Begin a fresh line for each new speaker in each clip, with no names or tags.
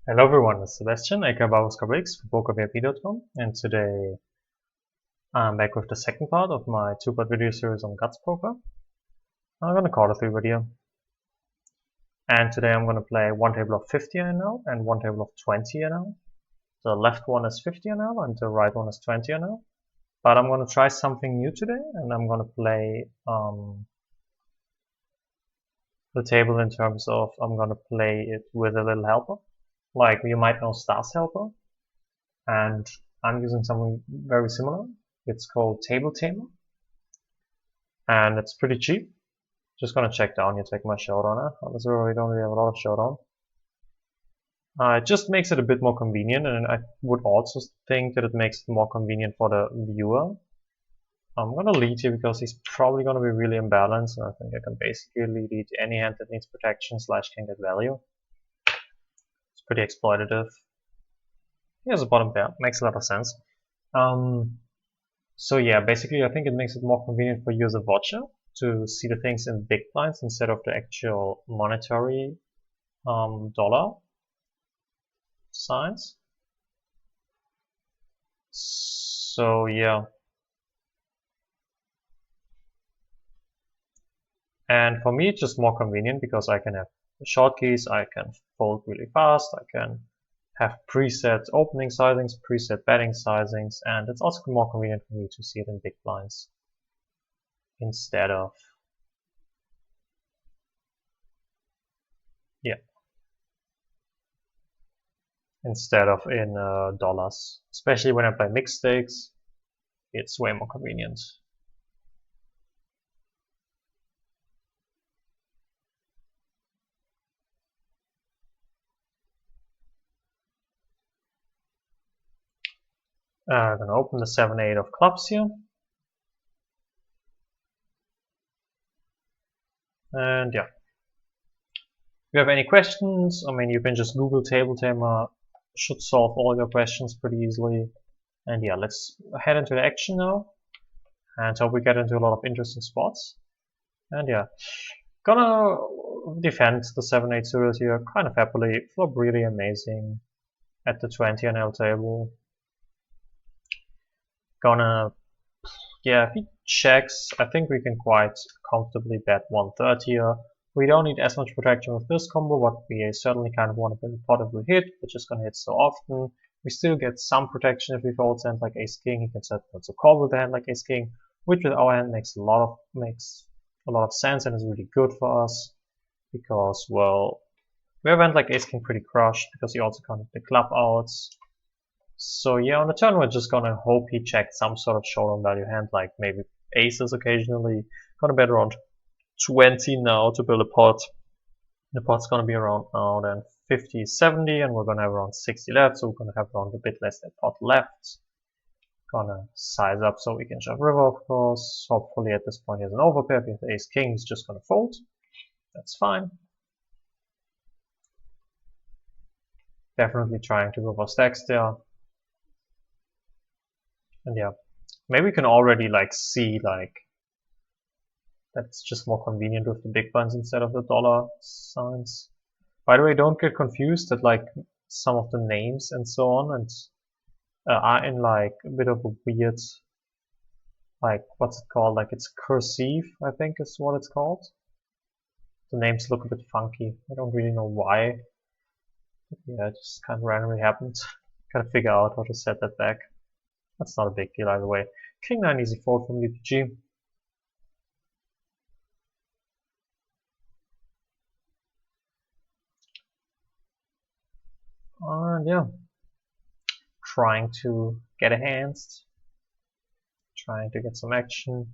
Hello everyone, it's Sebastian, aka BabusKBX for PokerVIP.com, and today I'm back with the second part of my two-part video series on Guts Poker. I'm gonna call it a video. And today I'm gonna play one table of 50 NL and one table of 20 NL. The left one is 50 NL and the right one is 20 NL. But I'm gonna try something new today, and I'm gonna play the table in terms of I'm gonna play it with a little helper. Like you might know Stars Helper, and I'm using something very similar. It's called Table Tamer, and it's pretty cheap. Just gonna check down here, take my showdown. Honestly, we don't really have a lot of showdown. It just makes it a bit more convenient, and I would also think that it makes it more convenient for the viewer. I'm gonna lead here because he's probably gonna be really imbalanced, and I think I can basically lead any hand that needs protection / can get value. It's pretty exploitative. Here's a bottom pair, makes a lot of sense. So yeah, basically I think it makes it more convenient for you as a watcher to see the things in big blinds instead of the actual monetary dollar signs. So yeah. And for me it's just more convenient because I can have short keys, I can fold really fast, I can have preset opening sizings, preset betting sizings, and it's also more convenient for me to see it in big blinds instead of in dollars. Especially when I play mixed stakes, it's way more convenient. I'm gonna open the 7-8 of clubs here. And yeah. If you have any questions, I mean, you can just Google Table Tamer, should solve all your questions pretty easily. And yeah, let's head into the action now, and hope we get into a lot of interesting spots. And yeah, gonna defend the 7-8 suited here kind of happily. Flop really amazing at the 20 NL table. Yeah, if he checks, I think we can quite comfortably bet 1/3 here. We don't need as much protection with this combo, but we certainly kind of want to build a pot if we hit. We're just gonna hit so often. We still get some protection if we fold hands like Ace King. He can certainly also call with a hand like Ace King, which with our hand makes a lot of sense and is really good for us because, well, we have a hand like Ace King pretty crushed because he also can't hit the club outs. So yeah, on the turn we're just gonna hope he checked some sort of showdown value hand, like maybe aces occasionally. Gonna bet around 20 now to build a pot. The pot's gonna be around now then 50, 70, and we're gonna have around 60 left, so we're gonna have around a bit less than pot left. Gonna size up so we can shove river, of course. Hopefully at this point he has an overpair. If he has ace king, he's just gonna fold. That's fine. Definitely trying to go for stacks there. And yeah, maybe we can already like see like that's just more convenient with the big buns instead of the dollar signs. By the way, don't get confused that like some of the names and so on and are in like a bit of a weird, like what's it called? Like it's cursive, I think is what it's called. The names look a bit funky. I don't really know why. Yeah, it just kind of randomly happened. Gotta figure out how to set that back. That's not a big deal either way. King 9 easy fold from UTG. And yeah, trying to get a hands, trying to get some action.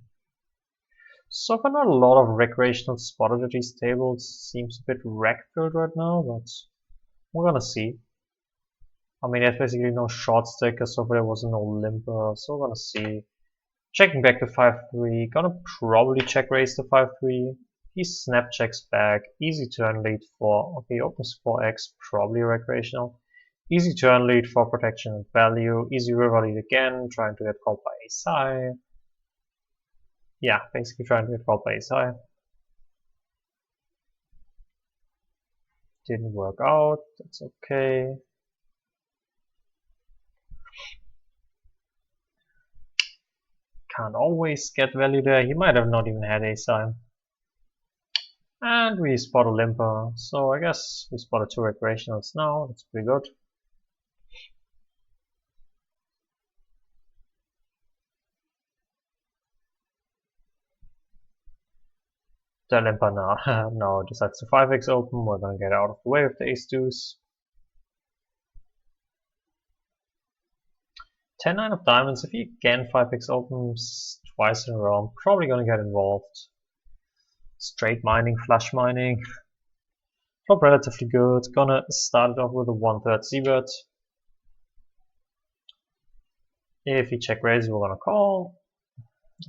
So far not a lot of recreational spotted at these tables. Seems a bit rack-filled right now, but we're gonna see. I mean, there's basically no short stacker, so there was no limper, so we're gonna see. Checking back to 5-3, gonna probably check raise to 5-3. He snap checks back, easy turn lead for, okay, opens 4x, probably recreational. Easy turn lead for protection and value, easy river lead again, trying to get called by ace high. Yeah, basically trying to get called by ace high. Didn't work out, that's okay. Can't always get value there, he might have not even had ace time. And we spot a limper, so I guess we spotted 2 recreationals now, that's pretty good. The limper now decides to 5x open, we're gonna get out of the way of the ace deuce. 10-9 of diamonds, if he again 5x opens twice in a row, I'm probably gonna get involved. Straight mining, flush mining. Flop relatively good, gonna start it off with a 1/3 c-bet. If he check raises, we're gonna call.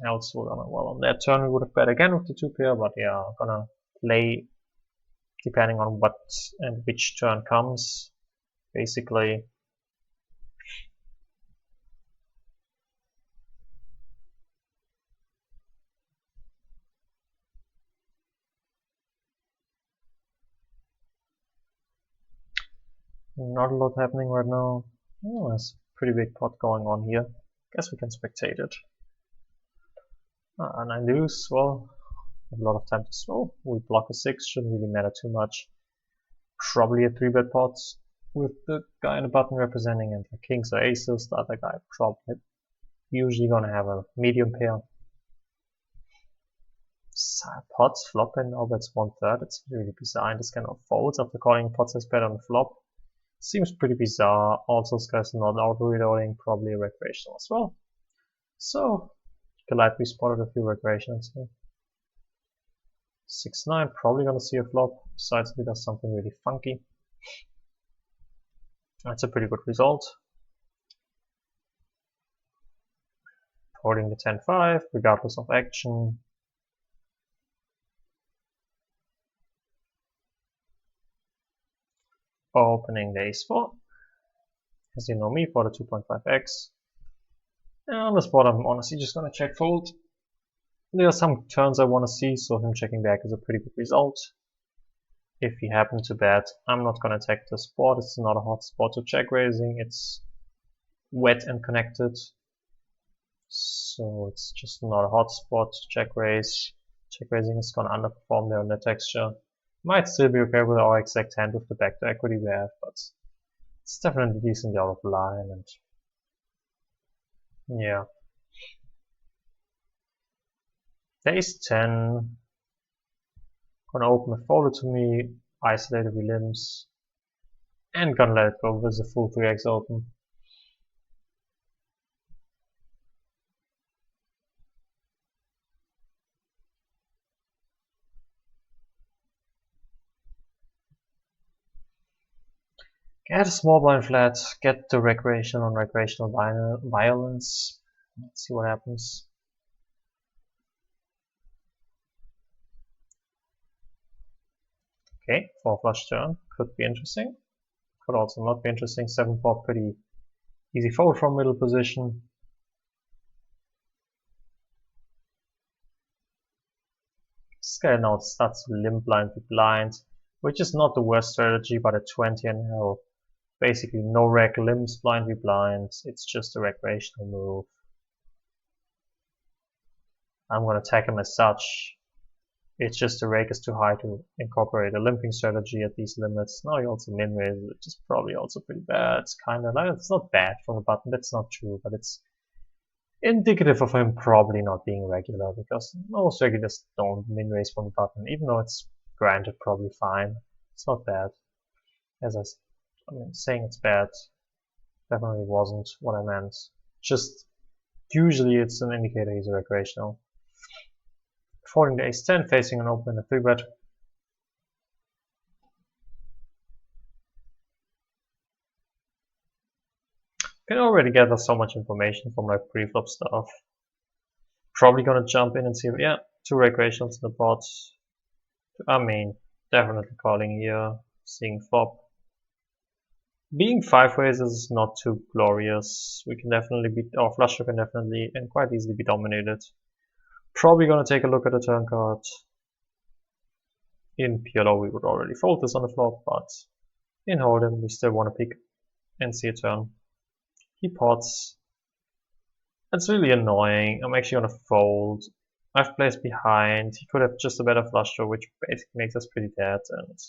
Else we're gonna, well, on that turn we would have bet again with the 2 pair, but yeah, gonna play depending on what and which turn comes, basically. Not a lot happening right now. Oh, there's a pretty big pot going on here. Guess we can spectate it. 9 deuce, well, a lot of time to slow. We block a 6, shouldn't really matter too much. Probably a 3-bet pot with the guy in the button representing, and the kings or aces, the other guy probably usually gonna have a medium pair. Pots flop and now that's 1/3. It's really bizarre. And this kind of folds after calling pot size bet on the flop. Seems pretty bizarre. Also, this guy's not auto reloading, probably a recreational as well. So, glad we spotted a few recreations here. 6-9, probably gonna see a flop, besides if he does something really funky. That's a pretty good result. Holding the 10-5, regardless of action. Opening the ace-4. As you know me, for the 2.5x. And on the spot, I'm honestly just gonna check fold. There are some turns I want to see, so him checking back is a pretty good result. If he happened to bet, I'm not gonna attack the spot. It's not a hot spot to check raising. It's wet and connected, so it's just not a hot spot to check raise. Check raising is gonna underperform there on the texture. Might still be okay with our exact hand with the backdoor equity we have, but it's definitely decently out of line, and yeah. The ace-10, gonna open a folder to me, isolated with limbs, and gonna let it go with a full 3x open. Get a small blind flat, get the recreation on recreational violence. Let's see what happens. Okay, 4 flush turn, could be interesting. Could also not be interesting. 7-4, pretty easy fold from middle position. This guy now starts to limp blind with blind, which is not the worst strategy, but at 20 and now basically no rec limbs blind with blind. It's just a recreational move. I'm gonna attack him as such. It's just the rake is too high to incorporate a limping strategy at these limits. Now he also min raises, which is probably also pretty bad. It's kind of like, it's not bad from the button, that's not true, but it's indicative of him probably not being regular, because most regulars don't min raise from the button, even though it's granted probably fine. It's not bad. As I mean, saying it's bad definitely wasn't what I meant. Just usually it's an indicator he's a recreational. Folding the ace-10, facing an open and a 3-bet. Can already gather so much information from like pre-flop stuff. Probably gonna jump in and see, yeah, 2 recreationals in the pot. I mean, definitely calling here, seeing flop. Being 5 ways is not too glorious. We can definitely beat, our flush draw can definitely and quite easily be dominated. Probably gonna take a look at the turn card. In PLO we would already fold this on the flop, but in Hold'em we still want to pick and see a turn. He pots. It's really annoying. I'm actually gonna fold. I've placed behind. He could have just a better flush draw, which basically makes us pretty dead. And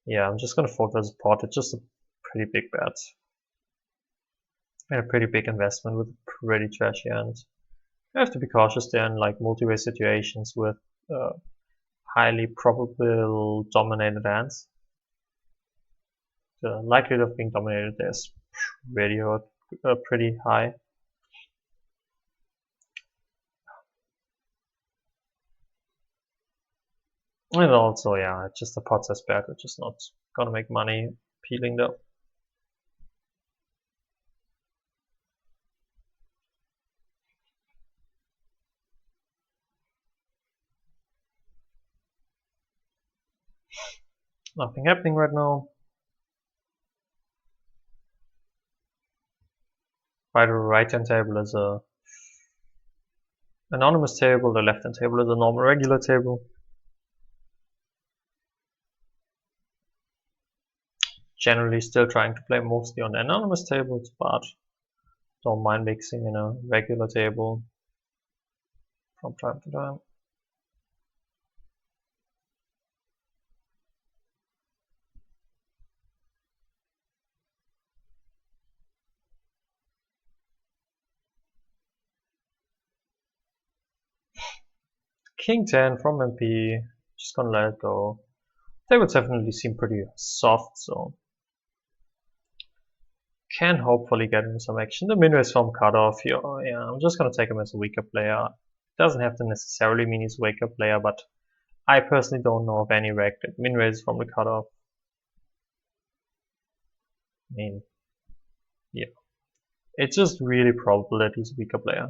yeah, I'm just gonna fold versus pot. It's just a pretty big bet. And a pretty big investment with a pretty trashy hand. I have to be cautious there in like multi-way situations with highly probable dominated hands. The likelihood of being dominated there is pretty high. And also, yeah, just the pot size bet, which is not gonna make money peeling though. Nothing happening right now. By the right hand table is a anonymous table, the left hand table is a normal regular table. Generally still trying to play mostly on anonymous tables, but don't mind mixing in a regular table from time to time. King 10 from MP, just gonna let it go. Tables definitely seem pretty soft, so can hopefully get into some action. The min raise from cutoff here, yeah, I'm just gonna take him as a weaker player. Doesn't have to necessarily mean he's a weaker player, but I personally don't know of any reg that min raises from the cutoff. I mean, yeah, it's just really probable that he's a weaker player.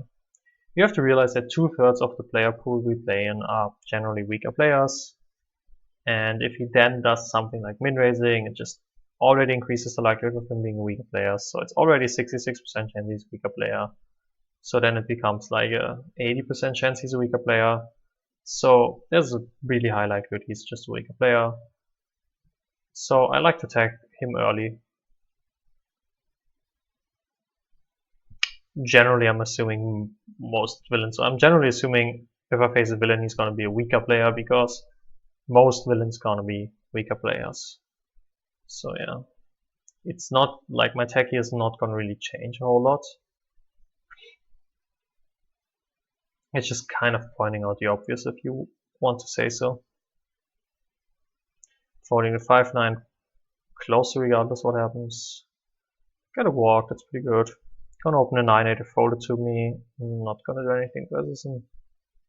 You have to realize that 2/3 of the player pool we play in are generally weaker players, and if he then does something like min raising, it just already increases the likelihood of him being a weaker player. So it's already 66% chance he's a weaker player. So then it becomes like a 80% chance he's a weaker player. So there's a really high likelihood he's just a weaker player. So I like to tag him early. Generally, I'm assuming most villains. So I'm generally assuming if I face a villain, he's gonna be a weaker player because most villains gonna be weaker players. So yeah, it's not like my tag here is not gonna really change a whole lot. It's just kind of pointing out the obvious if you want to say so. Folding the 5-9 closer regardless what happens. Get a walk, that's pretty good. Gonna open a 9-8 to fold it to me. Not gonna do anything versus an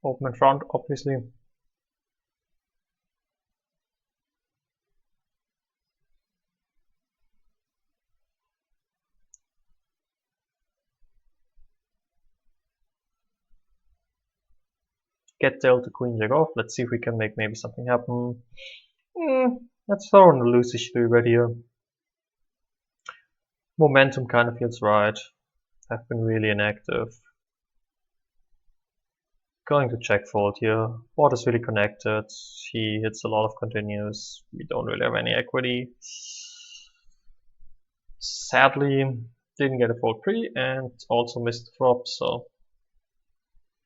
open in front, obviously. Get dealt to queen jack off. Let's see if we can make maybe something happen. Let's throw in the loose-ish 3-bet here. Momentum kind of feels right. I've been really inactive. Going to check fold here. Board is really connected. He hits a lot of continues. We don't really have any equity. Sadly, didn't get a fold pre and also missed the flop, so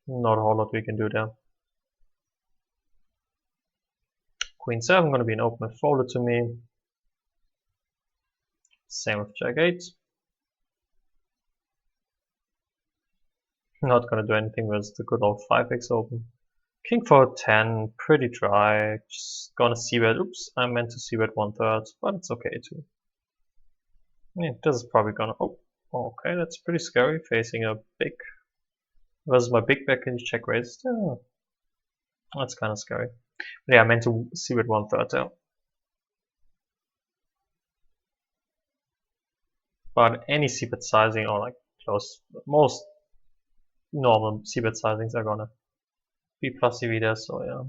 not a whole lot we can do there. Queen 7 gonna be an open and folded to me. Same with Jack 8. Not gonna do anything with the good old 5x open. King 4-10, pretty dry. Just gonna c-bet. Oops, I meant to c-bet 1/3, but it's okay too. Yeah, this is probably gonna. Oh, okay, that's pretty scary. Facing a big versus my big bet. Can you check raise? Oh, that's kind of scary. But yeah, I meant to c-bet 1/3 there. But any c-bet sizing or like close, most normal c-bet sizings are gonna be plus EV there, so yeah.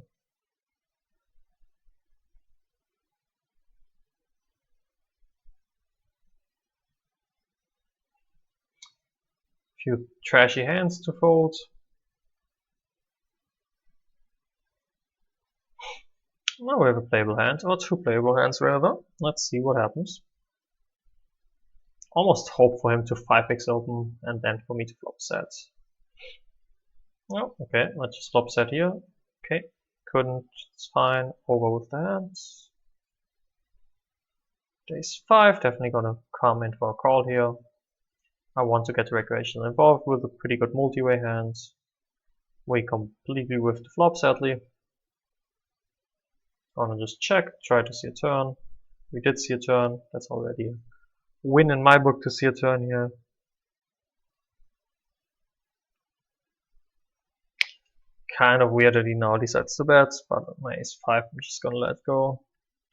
Few trashy hands to fold. Now we have a playable hand, or two playable hands rather. Let's see what happens. Almost hope for him to 5x open and then for me to flop set. Oh, okay, let's just flop set here. Okay, couldn't, it's fine. Over with the hands. Ace 5, definitely gonna come in for a call here. I want to get recreational involved with a pretty good multi-way hand. We completely whiffed the flop sadly. Gonna just check, try to see a turn. We did see a turn, that's already a win in my book to see a turn here. Kind of weird that he now decides to bet, but my ace 5 I'm just gonna let go.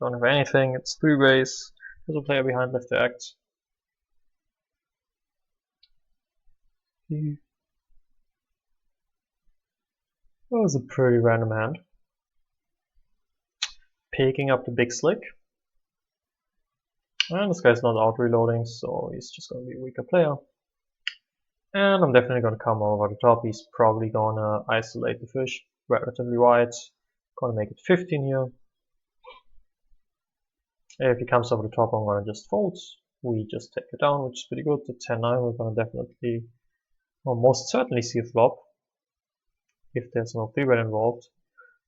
Don't have anything, it's 3-ways. There's a player behind left to act. That was a pretty random hand. Picking up the big slick. And this guy's not out reloading, so he's just gonna be a weaker player. And I'm definitely gonna come over the top. He's probably gonna isolate the fish relatively wide. Gonna make it 15 here. If he comes over the top, I'm gonna just fold. We just take it down, which is pretty good. The 10-9, we're gonna definitely, well, most certainly see a flop. If there's no 3-bet involved.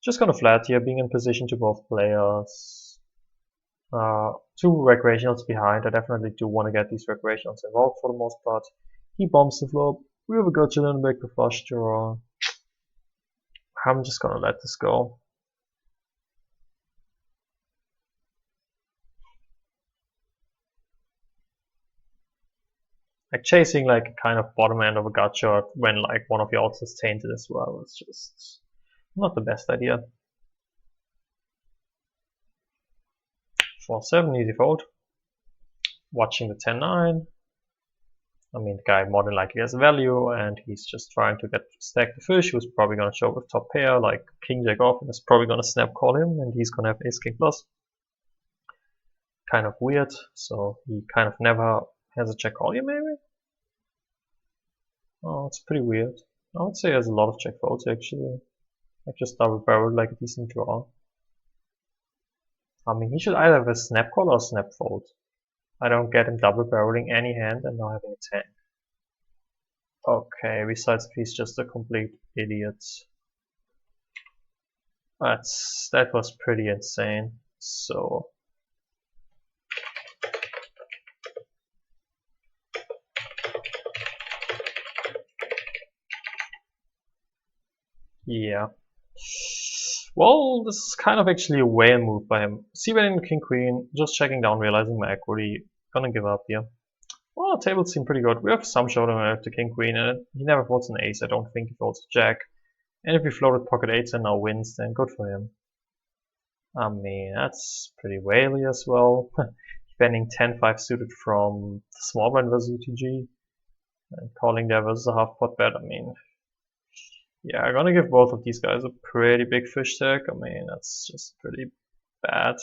Just gonna flat here, being in position to both players. Two recreationals behind. I definitely do want to get these recreationals involved for the most part. He bombs the flop. We have a gotcha in the back to flush draw. I'm just gonna let this go. Like chasing like kind of bottom end of a gut shot when like one of the odds is tainted as well. It's just not the best idea. 4-7, easy fold. Watching the 10-9. I mean, the guy more than likely has value, and he's just trying to stack the fish. Who's probably gonna show with top pair, like king jack off, and is probably gonna snap call him, and he's gonna have ace king plus. Kind of weird. So he kind of never has a check call here, maybe. Oh, it's pretty weird. I would say he has a lot of check folds actually. Like just double barrel, like a decent draw. I mean, he should either have a snap call or snap fold. I don't get him double barreling any hand and now having a tank. Okay, besides if he's just a complete idiot. That was pretty insane. So yeah. Well, this is kind of actually a whale move by him. C-betting king queen, just checking down, realizing my equity. Gonna give up here. Well, the tables seem pretty good. We have some showdown with the king queen, and he never folds an ace. I don't think he folds a jack. And if he floated pocket eights and now wins, then good for him. I mean, that's pretty whaley as well. Defending 10-5 suited from the small blind versus UTG and calling there versus a half pot bet. I mean, yeah, I'm gonna give both of these guys a pretty big fish tag. I mean, that's just pretty bad.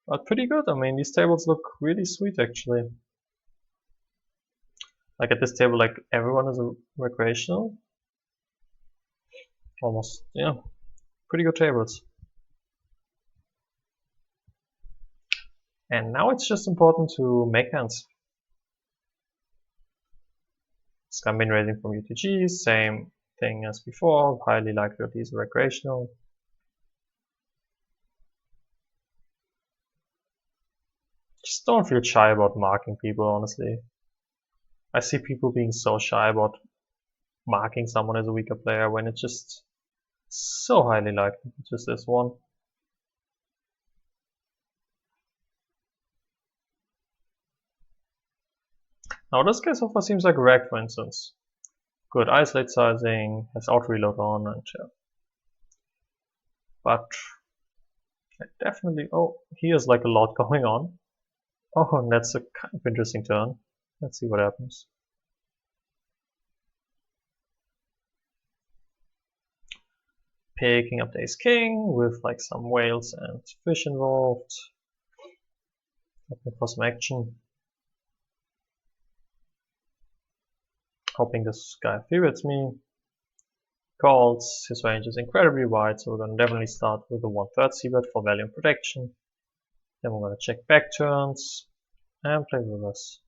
But pretty good. I mean, these tables look really sweet actually. Like at this table, like everyone is a recreational. Almost, yeah, pretty good tables. And now it's just important to make hands. Scambin raising from UTG, same thing as before, highly likely that he's recreational. Just don't feel shy about marking people, honestly. I see people being so shy about marking someone as a weaker player when it's just so highly likely it's just this one. Now this guy so far seems like a rag, for instance. Good isolate sizing, has auto reload on, and yeah. But I definitely, oh, here's like a lot going on. Oh, and that's a kind of interesting turn. Let's see what happens. Picking up the ace king with like some whales and fish involved. Hoping for some action. Hoping this guy 3-bets me. calls. His range is incredibly wide, so we're going to definitely start with a 1/3 c-bet for value and protection. Then we're going to check back turns and play rivers.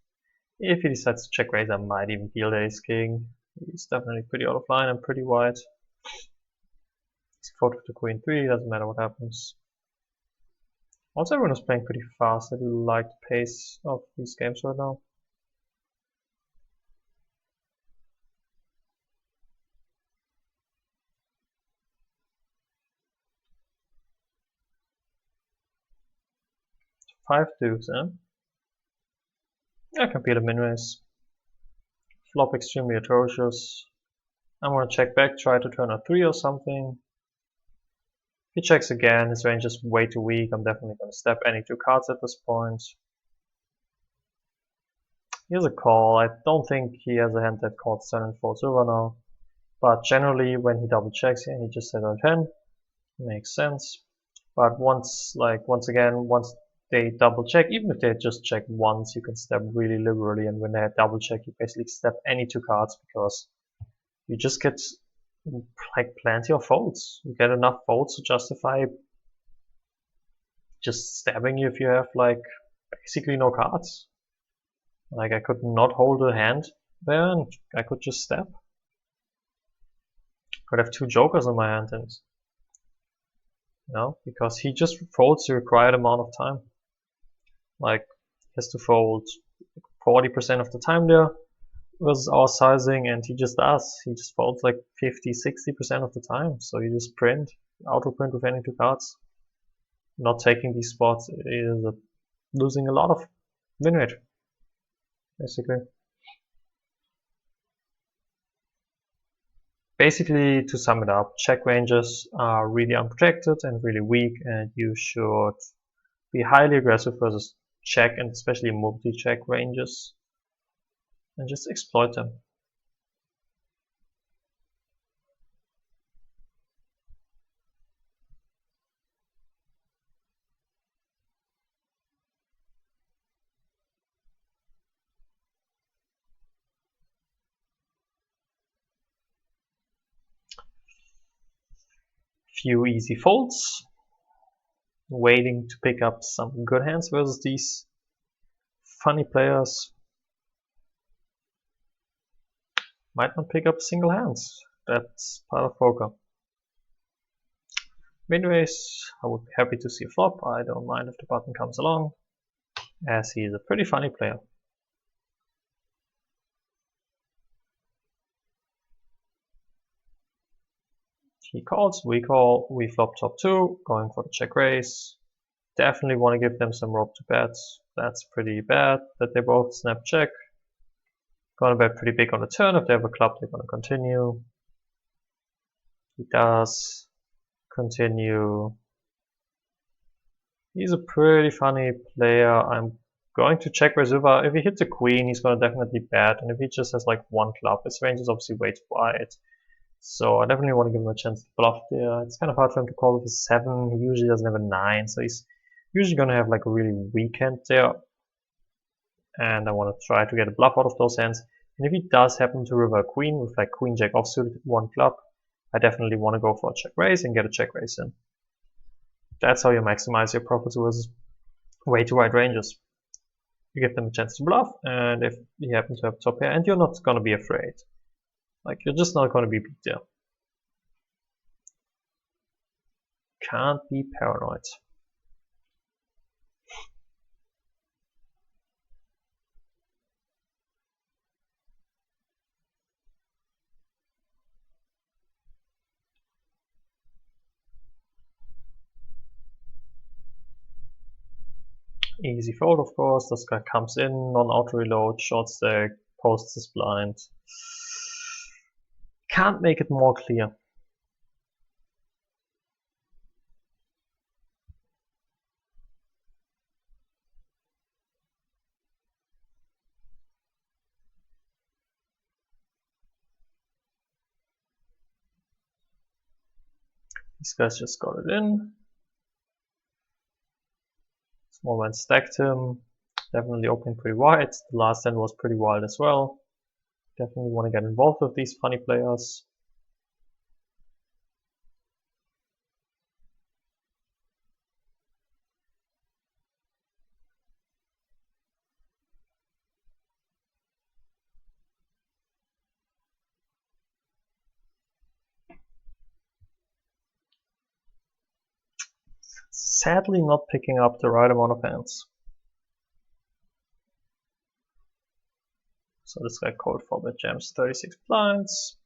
If he decides to check raise, I might even deal that ace king. He's definitely pretty out of line and pretty wide. He's fought with the queen 3, doesn't matter what happens. Also, everyone is playing pretty fast. I do like the pace of these games right now. Five deuce, eh? I can beat a min raise. Flop extremely atrocious. I'm gonna check back, try to turn a 3 or something. If he checks again, his range is way too weak. I'm definitely gonna step any 2 cards at this point. Here's a call. I don't think he has a hand that calls turn and folds over now. But generally, when he double checks here, he just says out 10. Makes sense. But once they double check, even if they just check once, you can step really liberally. And when they double check, you basically step any 2 cards because you just get like plenty of folds. You get enough folds to justify just stabbing you if you have like basically no cards. Like I could not hold a hand there and I could just stab. Could have 2 jokers in my hand and because he just folds the required amount of time. Like he has to fold 40% of the time there versus our sizing, and he just does. He just folds like 50-60% of the time. So you just print, auto print with any 2 cards. Not taking these spots is losing a lot of win rate, basically. Basically, to sum it up, check ranges are really unprotected and really weak, and you should be highly aggressive versus check and especially multi-check ranges and just exploit them. Few easy folds, waiting to pick up some good hands versus these funny players. Might not pick up single hands. That's part of poker. Min raise, I would be happy to see a flop. I don't mind if the button comes along, as he is a pretty funny player. He calls, we call, we flop top 2, going for the check raise. Definitely want to give them some rope to bet. That's pretty bad that they both snap check. Gonna bet pretty big on the turn. If they have a club, they're gonna continue. He does continue. He's a pretty funny player. I'm going to check raise river. If he hits a queen, he's gonna definitely bet. And if he just has like 1 club, his range is obviously way too wide. So I definitely want to give him a chance to bluff there. It's kind of hard for him to call with a 7. He usually doesn't have a 9, so he's usually going to have like a really weak hand there. And I want to try to get a bluff out of those hands. And if he does happen to river a queen with like queen jack offsuit 1 club, I definitely want to go for a check raise and get a check raise in. That's how you maximize your profits versus way too wide ranges. You give them a chance to bluff, and if you happen to have top pair, and you're not going to be afraid. Like, you're just not going to be beat there. Can't be paranoid. Easy fold, of course. This guy comes in, non-auto reload, short stack, posts his blind. Can't make it more clear. These guys just got it in. Small blind stacked him. Definitely opening pretty wide. The last hand was pretty wild as well. Definitely want to get involved with these funny players. Sadly not picking up the right amount of hands. So this guy called for bet jams 36 blinds.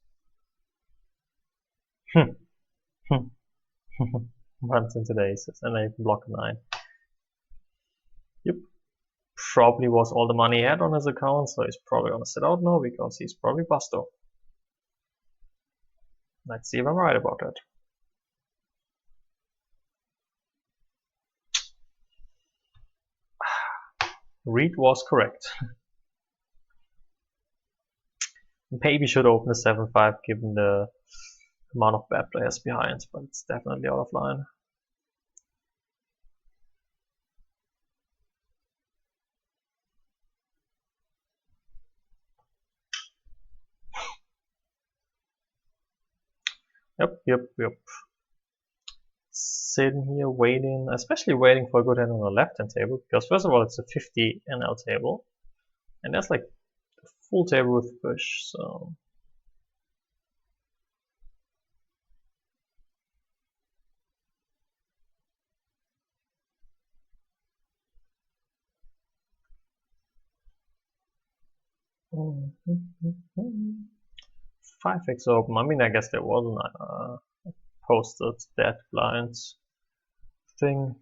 Runs into the aces and I block a 9. Yep. Probably was all the money he had on his account, so he's probably gonna sit out now because he's probably busto. Let's see if I'm right about that. Reed was correct. Maybe should open the 7-5 given the amount of bad players behind, but it's definitely out of line. Yep. Sitting here waiting, especially waiting for a good hand on the left hand table, because first of all it's a 50 NL table, and that's like a full table with push, so. Mm-hmm. 5x open. I mean, I guess there wasn't posted dead blinds thing.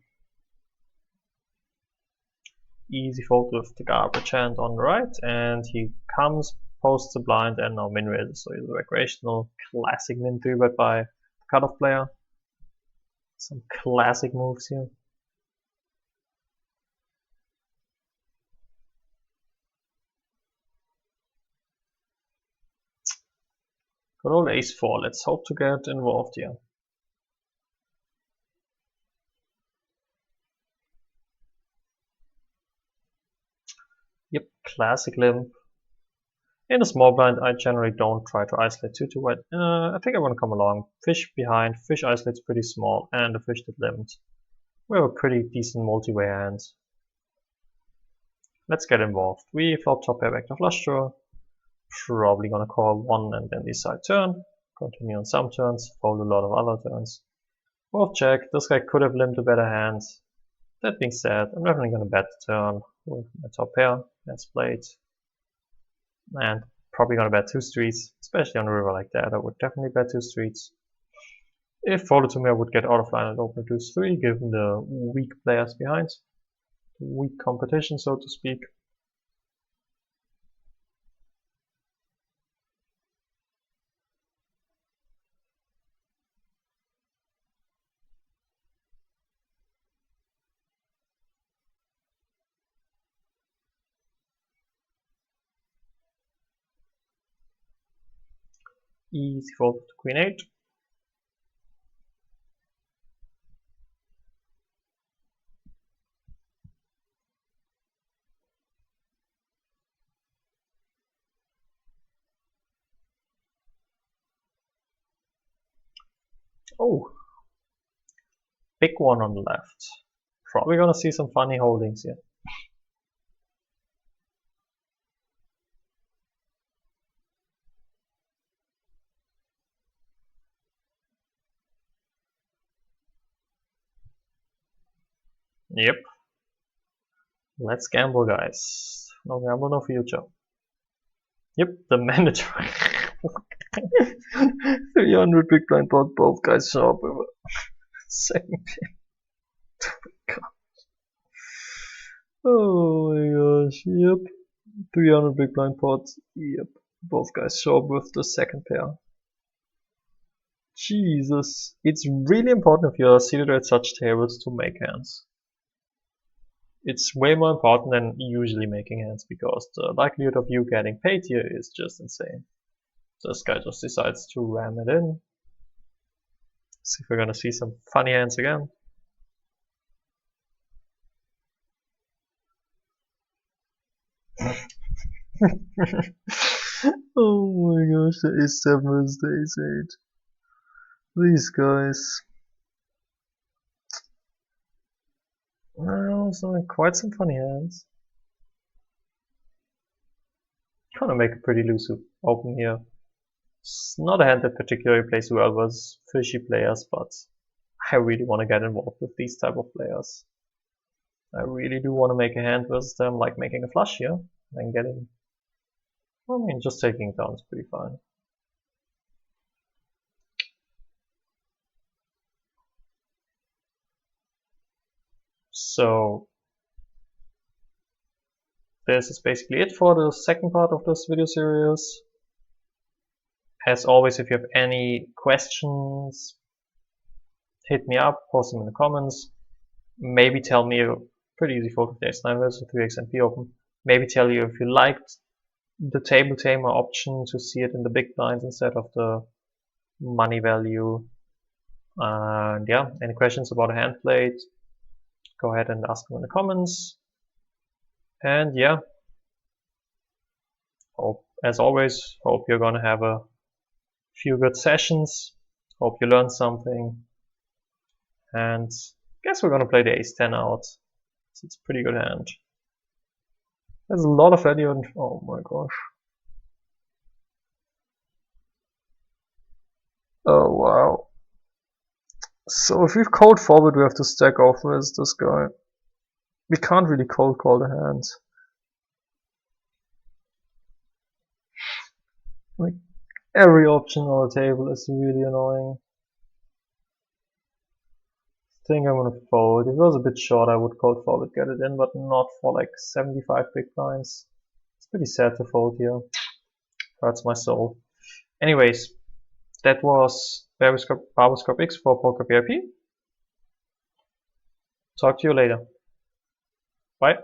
Easy fold with the garbage hand on the right, and he comes, posts the blind, and now min raises. So he's a recreational classic min 3-bet by cutoff player. Some classic moves here. Good old ace-4. Let's hope to get involved here. Yep, classic limp. In a small blind, I generally don't try to isolate too wide. I think I want to come along. Fish behind, fish isolates pretty small, and the fish that limped. We have a pretty decent multi-way hand. Let's get involved. We flop top pair back to flush draw. Probably gonna call one and then decide turn. Continue on some turns, fold a lot of other turns. Both check. This guy could have limped a better hand. That being said, I'm definitely gonna bet the turn with my top pair. That's played. And probably gonna bet 2 streets, especially on a river like that. I would definitely bet 2 streets. If folded to me, I would get out of line and open deuce 3, given the weak players behind. Weak competition, so to speak. Easy fold to queen 8. Oh, big one on the left. Probably gonna see some funny holdings here. Yep. Let's gamble, guys. No gamble, no future. Yep, the mandatory 300 big blind pot, both guys show up with a second pin. Oh my gosh, yep. 300 big blind pot, yep. Both guys show up with the second pair. Jesus. It's really important if you're seated at such tables to make hands. It's way more important than usually making hands because the likelihood of you getting paid here is just insane. This guy just decides to ram it in. See if we're gonna see some funny hands again. Oh my gosh, the ace 7 is the ace 8. These guys. Well, so quite some funny hands. Gonna make a pretty loose open here. It's not a hand that particularly plays well with fishy players, but I really want to get involved with these type of players. I really do want to make a hand versus them, like making a flush here and getting. I mean, just taking it down is pretty fine. So this is basically it for the second part of this video series. As always, if you have any questions, hit me up, post them in the comments. Maybe tell me, pretty easy fold with ace 9 versus 3x and P open. Maybe tell you if you liked the table tamer option to see it in the big blinds instead of the money value. And yeah, any questions about a hand plate, go ahead and ask them in the comments. And yeah, as always, hope you're gonna have a few good sessions. Hope you learned something. And guess we're gonna play the ace 10 out. It's a pretty good hand. There's a lot of value in. Oh my gosh. Oh wow. So if we cold forward, we have to stack off with this guy. We can't really cold call the hand. Like every option on the table is really annoying. I think I'm gonna fold. If it was a bit short, I would cold forward, get it in, but not for like 75 big blinds. It's pretty sad to fold here. Hurts my soul. Anyways, that was Barbascope X for Poker VIP. Talk to you later. Bye.